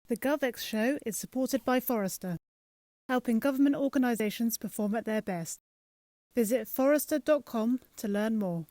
The GovX Show is supported by Forrester, helping government organisations perform at their best. Visit forrester.com to learn more.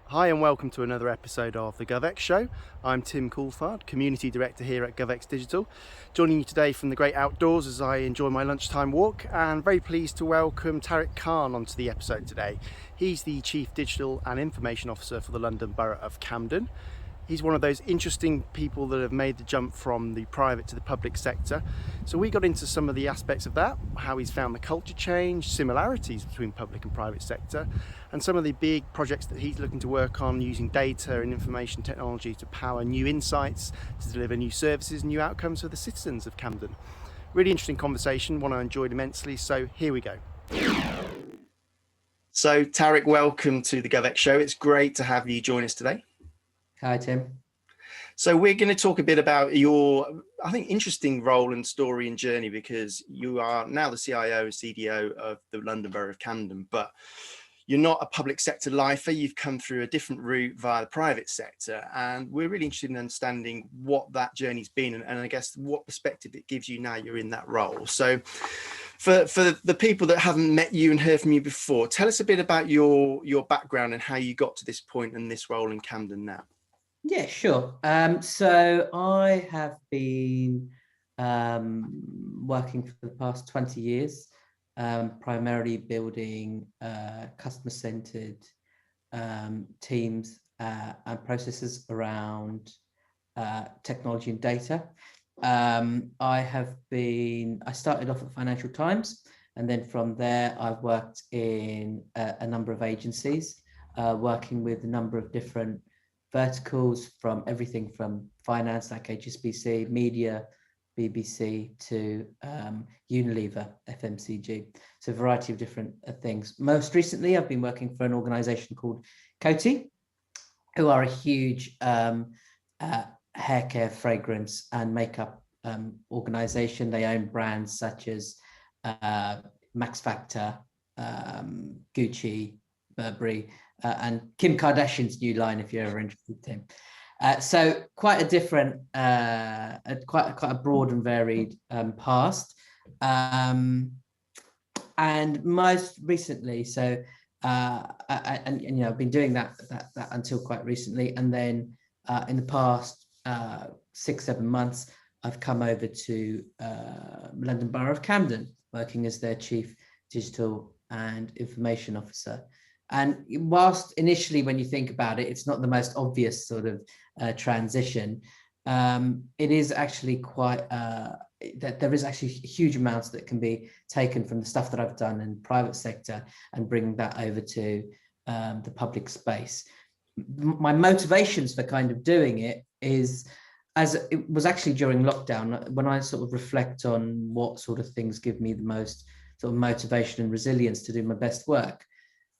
Hi and welcome to another episode of the GovX Show. I'm Tim Coulthard, Community Director here at GovX Digital, joining you today from the great outdoors as I enjoy my lunchtime walk, and very pleased to welcome Tariq Khan onto the episode today. He's the Chief Digital and Information Officer for the London Borough of Camden. He's one of those interesting people that have made the jump from the private to the public sector. So we got into some of the aspects of that, how he's found the culture change, similarities between public and private sector, and some of the big projects that he's looking to work on using data and information technology to power new insights, to deliver new services and new outcomes for the citizens of Camden. Really interesting conversation, one I enjoyed immensely, so here we go. So Tariq, welcome to the GovX Show. It's great to have you join us today. Hi, Tim. So we're going to talk a bit about your, I think, interesting role and story and journey, because you are now the CIO and CDO of the London Borough of Camden, but you're not a public sector lifer. You've come through a different route via the private sector, and we're really interested in understanding what that journey's been and I guess what perspective it gives you now you're in that role. So for the people that haven't met you and heard from you before, tell us a bit about your background and how you got to this point and this role in Camden now. Yeah, sure. So I have been working for the past 20 years, primarily building customer-centered teams and processes around technology and data. I started off at Financial Times, and then from there I've worked in a number of agencies, working with a number of different verticals, from everything from finance like HSBC, media, BBC, to Unilever, FMCG. So a variety of different things. Most recently, I've been working for an organization called Coty, who are a huge hair care, fragrance and makeup organization. They own brands such as Max Factor, Gucci, Burberry, and Kim Kardashian's new line, if you're ever interested, Tim. So quite a different, quite a broad and varied past. And most recently, so and you know, I've been doing that until quite recently, and then in the past 6-7 months, I've come over to London Borough of Camden, working as their Chief Digital and Information Officer. And whilst initially, when you think about it, it's not the most obvious sort of transition, it is actually quite, that there is actually huge amounts that can be taken from the stuff that I've done in private sector and bring that over to the public space. My motivations for kind of doing it is, as it was actually during lockdown, when I sort of reflect on what sort of things give me the most sort of motivation and resilience to do my best work,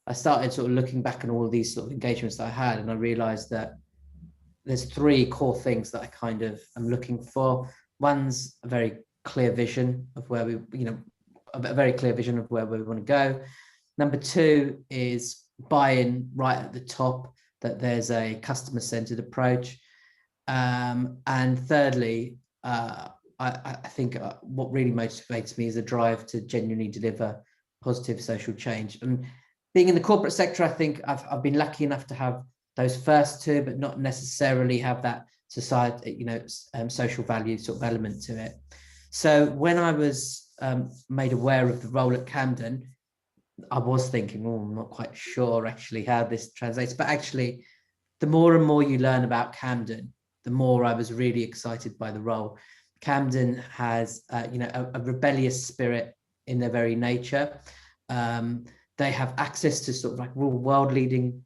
I started sort of looking back on all of these sort of engagements that I had, and I realized that there's 3 core things that I kind of am looking for. One's a very clear vision of where we, you know, a very clear vision of where we want to go. Number 2 is buy-in right at the top, that there's a customer-centered approach. And thirdly, I think what really motivates me is a drive to genuinely deliver positive social change. And being in the corporate sector, I think I've been lucky enough to have those first 2, but not necessarily have that society, you know, social value sort of element to it. So when I was made aware of the role at Camden, I was thinking, oh, I'm not quite sure actually how this translates. But actually, the more and more you learn about Camden, the more I was really excited by the role. Camden has, you know, a rebellious spirit in their very nature. They have access to sort of like real world-leading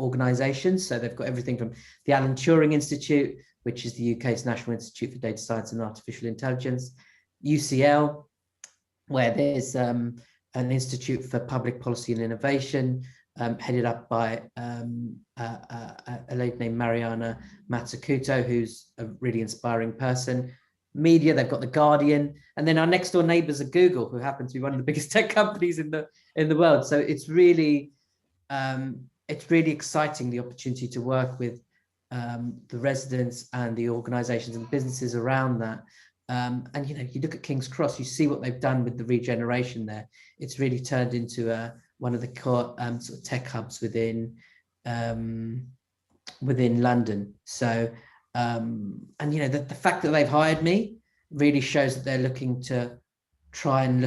organizations. So they've got everything from the Alan Turing Institute, which is the UK's National Institute for Data Science and Artificial Intelligence, UCL, where there's an Institute for Public Policy and Innovation, headed up by a lady named Mariana Mazzucato, who's a really inspiring person. media, they've got the Guardian, and then our next door neighbors are Google, who happen to be one of the biggest tech companies in the world. So it's really exciting, the opportunity to work with the residents and the organizations and businesses around that. And you look at King's Cross, you see what they've done with the regeneration there. It's really turned into one of the core sort of tech hubs within London. So the fact that they've hired me really shows that they're looking to try and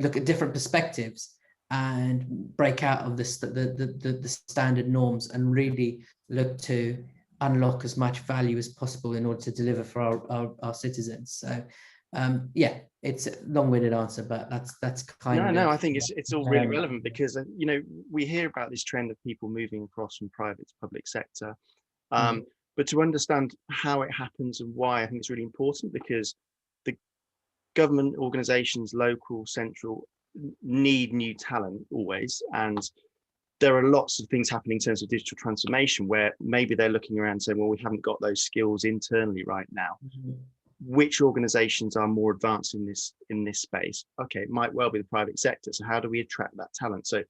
look at different perspectives and break out of the standard norms and really look to unlock as much value as possible in order to deliver for our citizens. So it's a long-winded answer, but that's kind of. No, I think it's all really relevant, because we hear about this trend of people moving across from private to public sector, but to understand how it happens and why, I think it's really important, because the government organizations, local, central, need new talent always, and there are lots of things happening in terms of digital transformation where maybe they're looking around and saying, well, we haven't got those skills internally right now. Which organizations are more advanced in this space? Okay, it might well be the private sector. So how do we attract that talent? So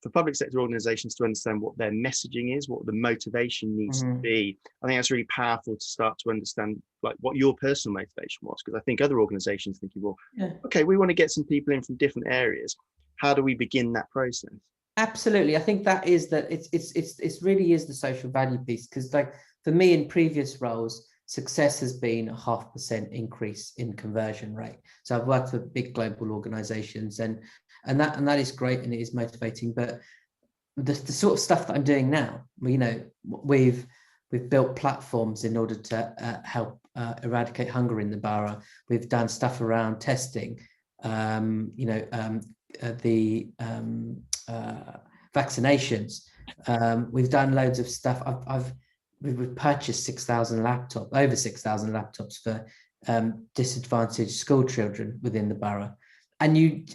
for public sector organizations to understand what their messaging is, what the motivation needs to be, I think that's really powerful to start to understand like what your personal motivation was. Because I think other organizations thinking, well, okay, we want to get some people in from different areas. How do we begin that process? Absolutely. I think that is that it's really is the social value piece, because like for me in previous roles, success has been a 0.5% increase in conversion rate. So I've worked for big global organizations and that is great and it is motivating. But the sort of stuff that I'm doing now, we've built platforms in order to help eradicate hunger in the borough. We've done stuff around testing, the vaccinations. We've done loads of stuff. We've purchased 6,000 laptops, over 6,000 laptops for disadvantaged school children within the borough. And you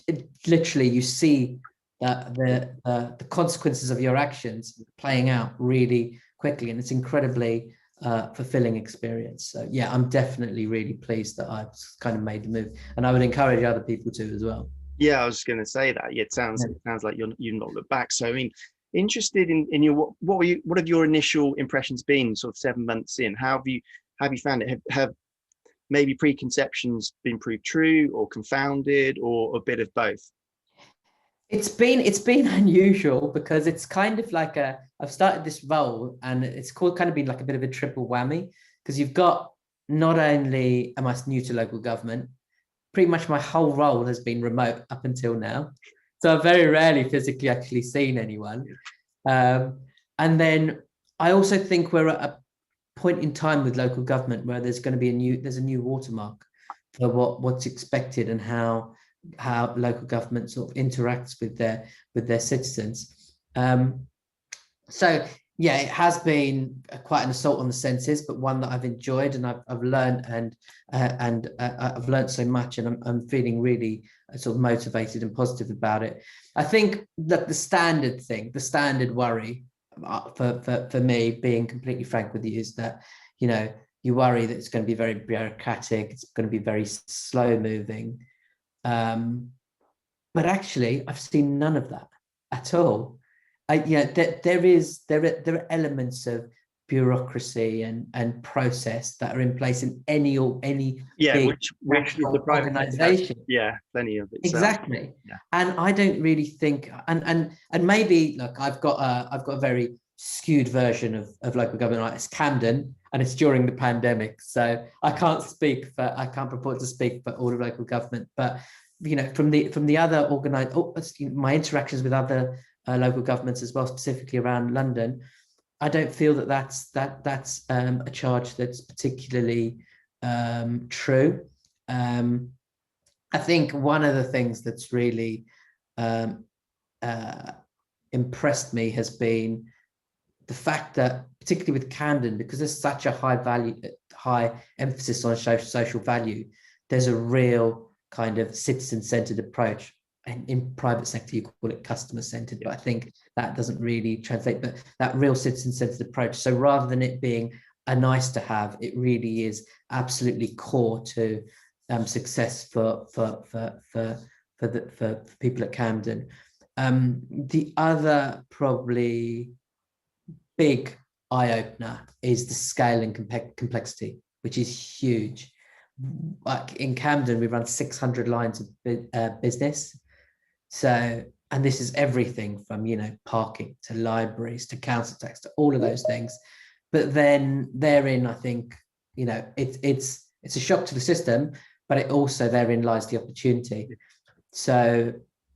see the consequences of your actions playing out really quickly, and it's incredibly fulfilling experience. So yeah, I'm definitely really pleased that I've kind of made the move, and I would encourage other people to as well. Yeah, I was just going to say that. Yeah, it sounds like you've not looked back. So I mean, interested in your what have your initial impressions been sort of 7 months in? How have you found it? Have maybe preconceptions been proved true or confounded, or a bit of both? It's been unusual, because it's kind of like I've started this role and it's kind of been like a bit of a triple whammy, because you've got, not only am I new to local government, pretty much my whole role has been remote up until now. So I've very rarely physically actually seen anyone. And then I also think we're at a point in time with local government where there's going to be a new watermark for what's expected and how local government sort of interacts with their citizens. So yeah, it has been quite an assault on the senses, but one that I've enjoyed, and I've learned and I've learned so much, and I'm feeling really sort of motivated and positive about it. I think that the standard worry for me, being completely frank with you, is that you worry that it's going to be very bureaucratic, it's going to be very slow moving, but actually I've seen none of that at all. There are elements of bureaucracy and process that are in place in any big which the private organization. Plenty of it. Exactly. And I don't really think, and maybe look, I've got a very skewed version of local government. Like, it's Camden, and it's during the pandemic, so I can't purport to speak for all of local government. But from the other my interactions with other local governments as well, specifically around London, I don't feel that's a charge that's particularly true. I think one of the things that's really impressed me has been the fact that, particularly with Camden, because there's such a high emphasis on social value, there's a real kind of citizen-centered approach. And in private sector, you call it customer-centered, but I think that doesn't really translate. But that real citizen-centered approach. So rather than it being a nice to have. It really is absolutely core to success for people at Camden. The other probably big eye-opener is the scale and complexity, which is huge. Like in Camden, we run 600 lines of business. So, and this is everything from, parking to libraries to council tax to all of those things. But then therein, I think, it's a shock to the system, but it also therein lies the opportunity. So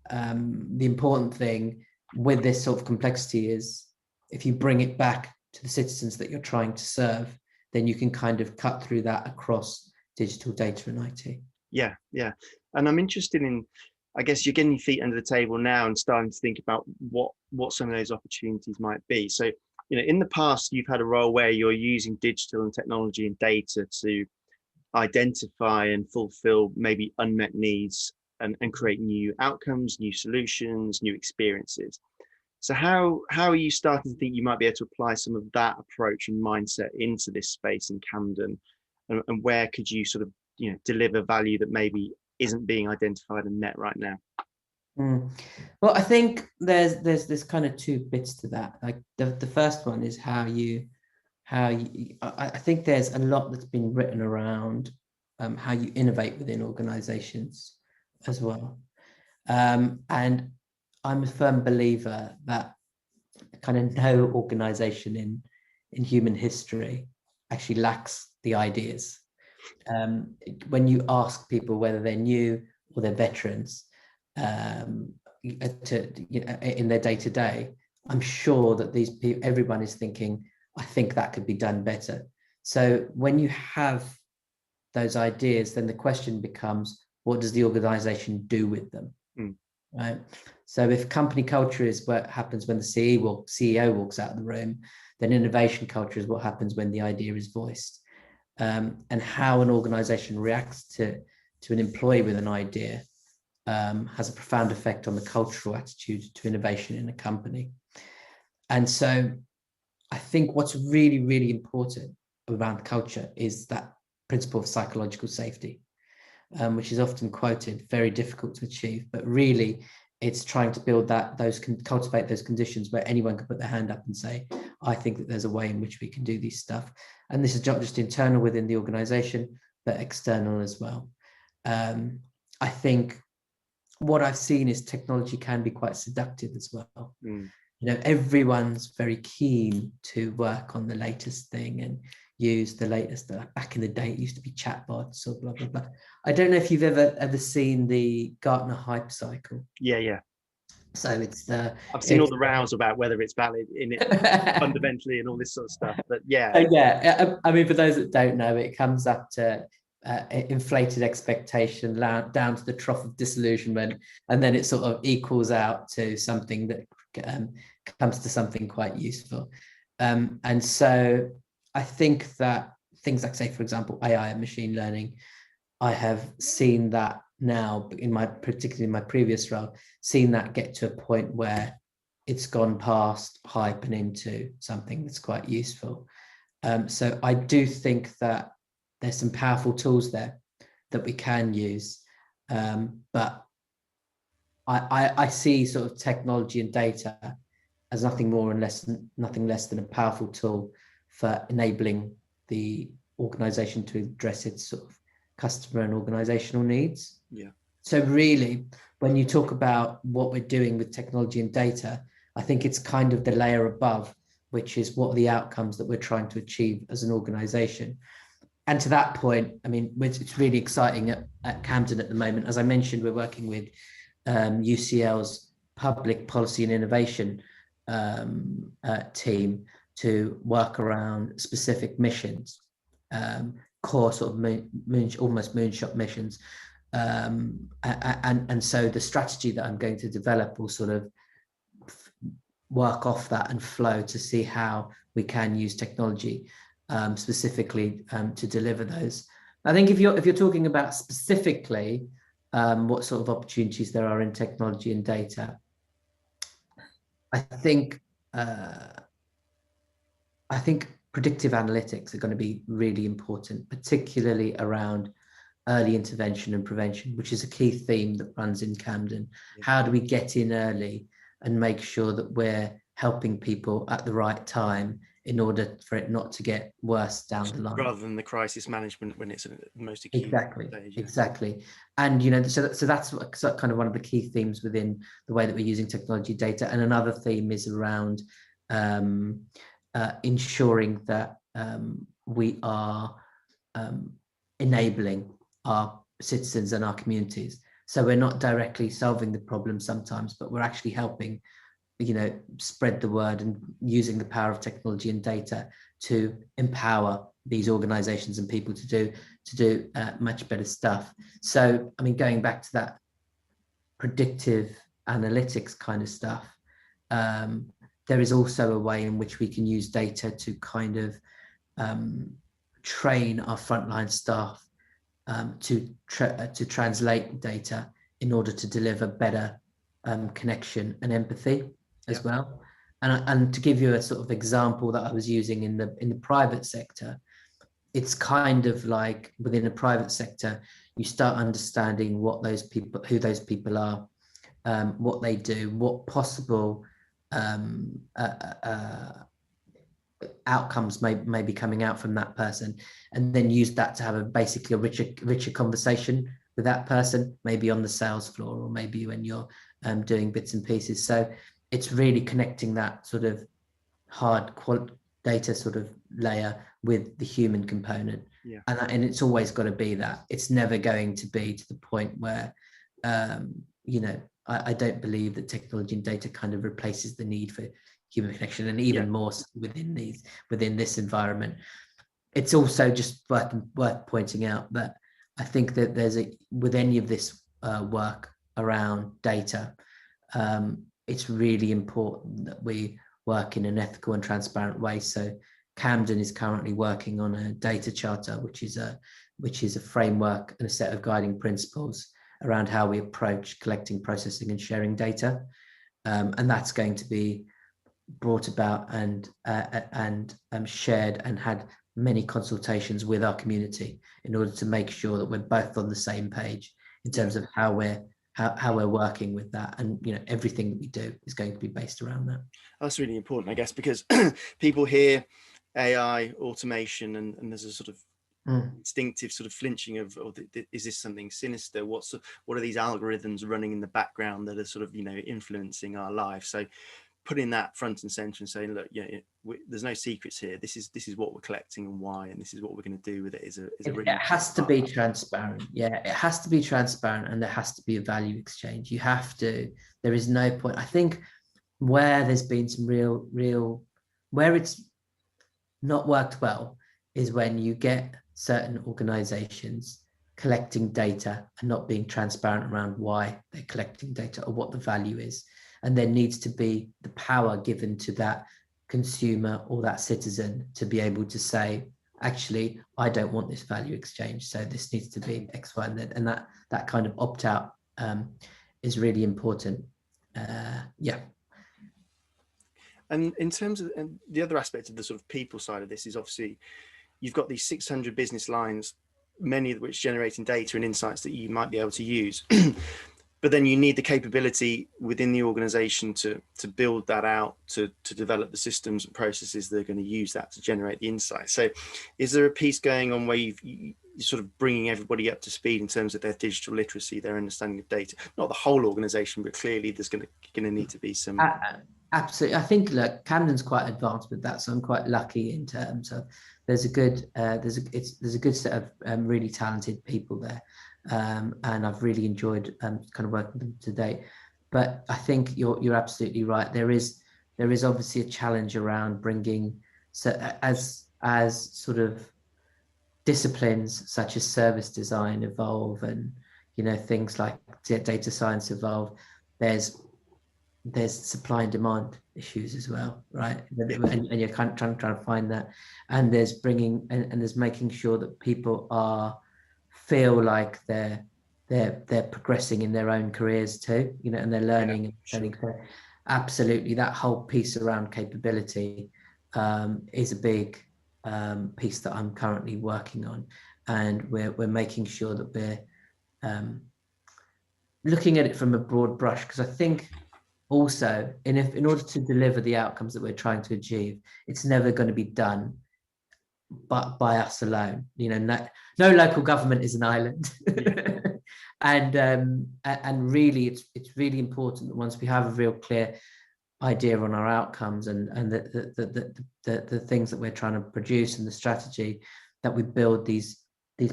the important thing with this sort of complexity is if you bring it back to the citizens that you're trying to serve, then you can kind of cut through that across digital, data and IT. Yeah. And I'm interested in, I guess you're getting your feet under the table now and starting to think about what some of those opportunities might be. So, in the past, you've had a role where you're using digital and technology and data to identify and fulfill maybe unmet needs and create new outcomes, new solutions, new experiences. So how are you starting to think you might be able to apply some of that approach and mindset into this space in Camden, and where could you sort of deliver value that maybe isn't being identified and met right now? Well, I think there's kind of two bits to that. Like the first one is how you I think there's a lot that's been written around how you innovate within organizations as well. And I'm a firm believer that kind of no organization in human history actually lacks the ideas. When you ask people whether they're new or they're veterans in their day-to-day, I'm sure that these people, everyone is thinking, I think that could be done better. So when you have those ideas, then the question becomes, what does the organization do with them? Right. So if company culture is what happens when the CEO walks out of the room, then innovation culture is what happens when the idea is voiced. And how an organization reacts to an employee with an idea has a profound effect on the cultural attitude to innovation in a company. And so I think what's really, really important around culture is that principle of psychological safety, which is often quoted, very difficult to achieve, but really it's trying to build cultivate those conditions where anyone can put their hand up and say, I think that there's a way in which we can do this stuff. And this is not just internal within the organization, but external as well. I think what I've seen is technology can be quite seductive as well. Everyone's very keen to work on the latest thing and use the latest. Back in the day, it used to be chatbots or blah blah blah. I don't know if you've ever seen the Gartner hype cycle. Yeah. So I've seen all the rows about whether it's valid in it fundamentally and all this sort of stuff. But yeah. I mean, for those that don't know, it comes up to inflated expectation down to the trough of disillusionment, and then it sort of equals out to something that comes to something quite useful. And so I think that things like, say, for example, AI and machine learning, I have seen that now, particularly in my previous role, seen that get to a point where it's gone past hype and into something that's quite useful. So I do think that there's some powerful tools there that we can use, but I see sort of technology and data as nothing less than a powerful tool for enabling the organization to address its sort of customer and organizational needs. Yeah. So really, when you talk about what we're doing with technology and data, I think it's kind of the layer above, which is what are the outcomes that we're trying to achieve as an organization. And to that point, I mean, it's really exciting at Camden at the moment. As I mentioned, we're working with UCL's Public Policy and Innovation team to work around specific missions, core sort of almost moonshot missions. And so the strategy that I'm going to develop will sort of work off that and flow to see how we can use technology specifically to deliver those. I think if you're talking about specifically what sort of opportunities there are in technology and data, I think predictive analytics are going to be really important, particularly around early intervention and prevention, which is a key theme that runs in Camden. How do we get in early and make sure that we're helping people at the right time in order for it not to get worse down the line, rather than the crisis management when it's the most acute stage. Exactly. And so that's kind of one of the key themes within the way that we're using technology data. And another theme is around ensuring that we are enabling our citizens and our communities. So we're not directly solving the problem sometimes, but we're actually helping spread the word and using the power of technology and data to empower these organizations and people to do much better stuff. So, I mean, going back to that predictive analytics kind of stuff, there is also a way in which we can use data to kind of train our frontline staff to translate data in order to deliver better connection and empathy as well. And to give you a sort of example that I was using in the private sector, it's kind of like within a private sector, you start understanding who those people are, what they do, what possible outcomes may be coming out from that person, and then use that to have basically a richer conversation with that person, maybe on the sales floor or maybe when you're doing bits and pieces. So it's really connecting that sort of hard data sort of layer with the human component. And it's always got to be that. It's never going to be to the point where I don't believe that technology and data kind of replaces the need for human connection, and even more so within this environment. It's also just worth pointing out that I think that with any of this work around data, it's really important that we work in an ethical and transparent way. So Camden is currently working on a data charter, which is a framework and a set of guiding principles around how we approach collecting, processing, and sharing data, and that's going to be brought about and shared and had many consultations with our community in order to make sure that we're both on the same page in terms of how we're working with that, and everything that we do is going to be based around that. That's really important, I guess, because people hear AI, automation, and there's a sort of instinctive sort of flinching of, is this something sinister? What are these algorithms running in the background that are sort of influencing our lives? So putting that front and center and saying, look, there's no secrets here. This is what we're collecting and why, and this is what we're going to do with it. It has to be transparent. Yeah, it has to be transparent, and there has to be a value exchange. There is no point. I think where there's been some real where it's not worked well is when you get certain organizations collecting data and not being transparent around why they're collecting data or what the value is. And there needs to be the power given to that consumer or that citizen to be able to say, actually, I don't want this value exchange, so this needs to be X, Y, and Z. And that kind of opt-out is really important. And in terms of the other aspect of the sort of people side of this is obviously you've got these 600 business lines, many of which generating data and insights that you might be able to use. But then you need the capability within the organization to build that out, to develop the systems and processes that are going to use that to generate the insight. So is there a piece going on where you're sort of bringing everybody up to speed in terms of their digital literacy, their understanding of data? Not the whole organization, but clearly there's going to need to be some... Absolutely. I think, look, Camden's quite advanced with that, so I'm quite lucky in terms of there's a good set of really talented people there. And I've really enjoyed kind of working with them to date. But I think you're absolutely right. There is obviously a challenge around bringing, so as sort of disciplines such as service design evolve, and things like data science evolve, there's supply and demand issues as well, right? And you're kind of trying to find that, and there's bringing and there's making sure that people feel like they're progressing in their own careers too, and they're learning. Sure. Absolutely, that whole piece around capability is a big piece that I'm currently working on, and we're making sure that we're looking at it from a broad brush, because I think also in order to deliver the outcomes that we're trying to achieve, it's never going to be done but by us alone. No local government is an island. Yeah. and really it's really important that once we have a real clear idea on our outcomes and the things that we're trying to produce and the strategy, that we build these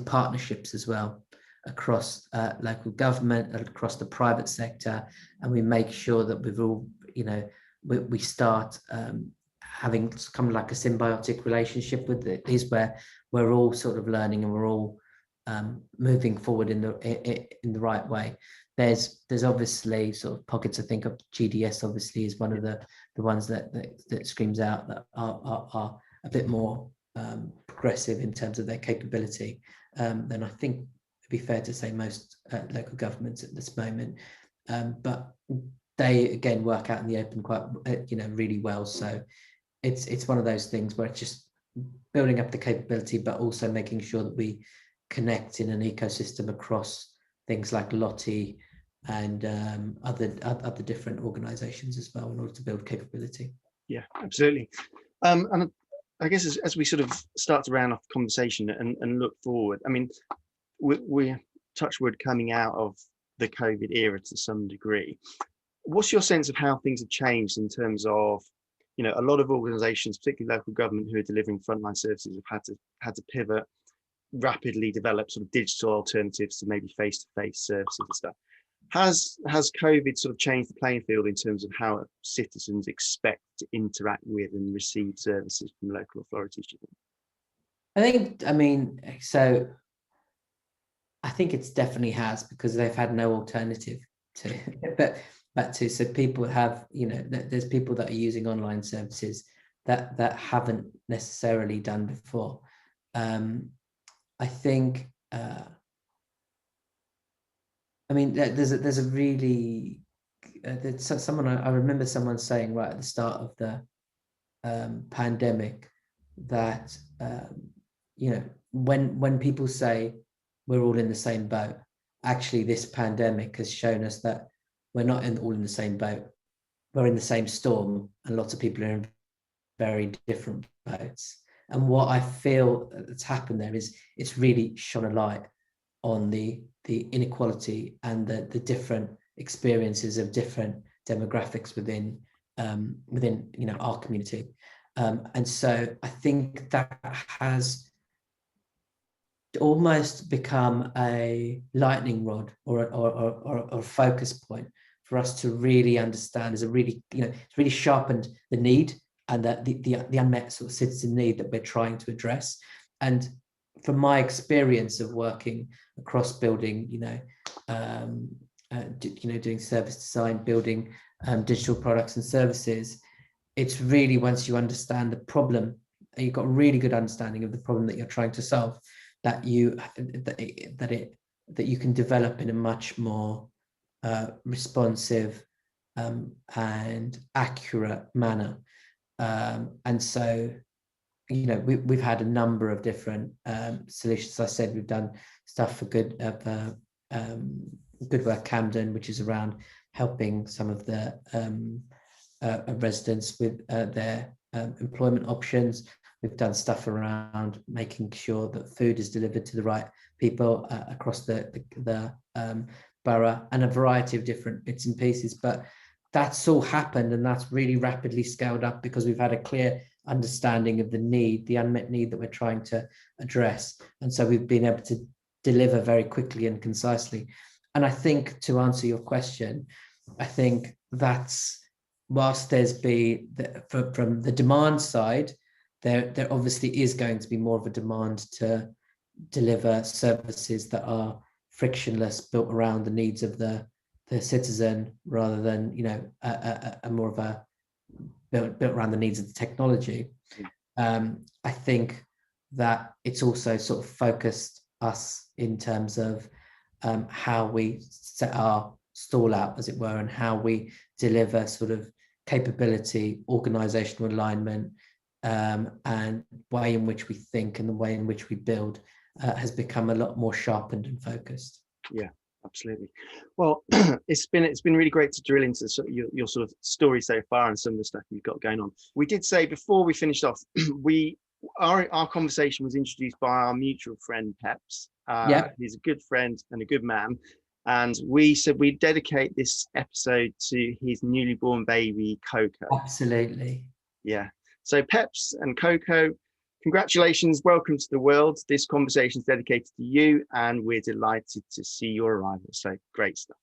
partnerships as well across local government, across the private sector, and we make sure that we've all, we start having kind of like a symbiotic relationship with these, where we're all sort of learning and we're all moving forward in the right way. There's obviously sort of pockets. I think of GDS obviously is one of the ones that screams out that are a bit more progressive in terms of their capability than I think it'd be fair to say most local governments at this moment. But they again work out in the open quite really well. So it's one of those things where it's just building up the capability, but also making sure that we connect in an ecosystem across things like Lottie and other different organizations as well in order to build capability. Yeah, absolutely. And I guess as we sort of start to round off the conversation and look forward, I mean, we're touch wood coming out of the COVID era to some degree. What's your sense of how things have changed in terms of, a lot of organizations, particularly local government, who are delivering frontline services have had to pivot, rapidly develop sort of digital alternatives to maybe face-to-face services and stuff. Has COVID sort of changed the playing field in terms of how citizens expect to interact with and receive services from local authorities, do you think? I think it's definitely has, because they've had no alternative to so people have, there's people that are using online services that haven't necessarily done before. I think there's a really someone I remember someone saying right at the start of the pandemic that when people say we're all in the same boat, actually this pandemic has shown us that we're not all in the same boat. We're in the same storm, and lots of people are in very different boats. And what I feel that's happened there is it's really shone a light on the inequality and the different experiences of different demographics within our community. And so I think that has almost become a lightning rod or a focus point for us to really understand. It's really sharpened the need and the unmet sort of citizen need that we're trying to address. And from my experience of working across building, doing service design, building digital products and services, it's really, once you understand the problem, and you've got a really good understanding of the problem that you're trying to solve, that you can develop in a much more responsive and accurate manner. And so, we've had a number of different solutions. As I said, we've done stuff for Good Work Camden, which is around helping some of the residents with their employment options. We've done stuff around making sure that food is delivered to the right people across the borough, and a variety of different bits and pieces. But that's all happened, and that's really rapidly scaled up because we've had a clear understanding of the unmet need that we're trying to address. And so we've been able to deliver very quickly and concisely. And I think, to answer your question, I think that's, whilst there's been, from the demand side, there obviously is going to be more of a demand to deliver services that are frictionless, built around the needs of the citizen, rather than a more of a built around the needs of the technology. I think that it's also sort of focused us in terms of how we set our stall out, as it were, and how we deliver sort of capability, organizational alignment, and way in which we think and the way in which we build has become a lot more sharpened and focused. Yeah, absolutely. Well, it's been really great to drill into your sort of story so far and some of the stuff you've got going on. We did say before we finished off, our conversation was introduced by our mutual friend Peps. He's a good friend and a good man, and we said we'd dedicate this episode to his newly born baby Coco. Absolutely. Yeah. So Peps and Coco, congratulations, welcome to the world. This conversation is dedicated to you, and we're delighted to see your arrival. So great stuff.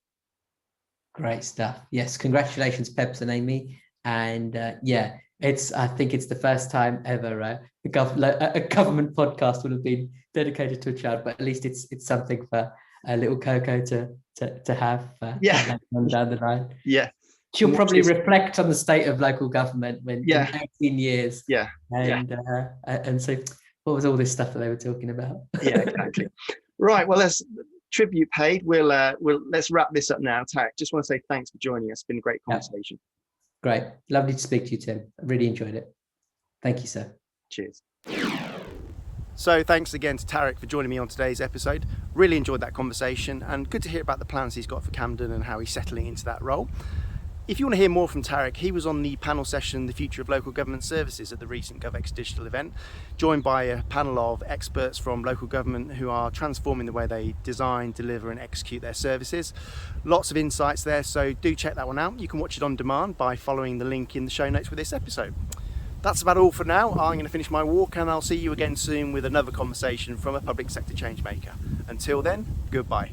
Great stuff. Yes, congratulations, Peps and Amy. And I think it's the first time ever a government podcast would have been dedicated to a child, but at least it's something for a little Coco to have down the line. Yeah. She'll probably reflect on the state of local government in 18 years. Yeah. And so what was all this stuff that they were talking about? Yeah, exactly. Right. Well, let's tribute paid. Let's wrap this up now. Tariq, just want to say thanks for joining us. It's been a great conversation. Great. Lovely to speak to you, Tim. I really enjoyed it. Thank you, sir. Cheers. So thanks again to Tariq for joining me on today's episode. Really enjoyed that conversation, and good to hear about the plans he's got for Camden and how he's settling into that role. If you want to hear more from Tariq, he was on the panel session, The Future of Local Government Services, at the recent GovX Digital event, joined by a panel of experts from local government who are transforming the way they design, deliver and execute their services. Lots of insights there, so do check that one out. You can watch it on demand by following the link in the show notes for this episode. That's about all for now. I'm going to finish my walk, and I'll see you again soon with another conversation from a public sector changemaker. Until then, goodbye.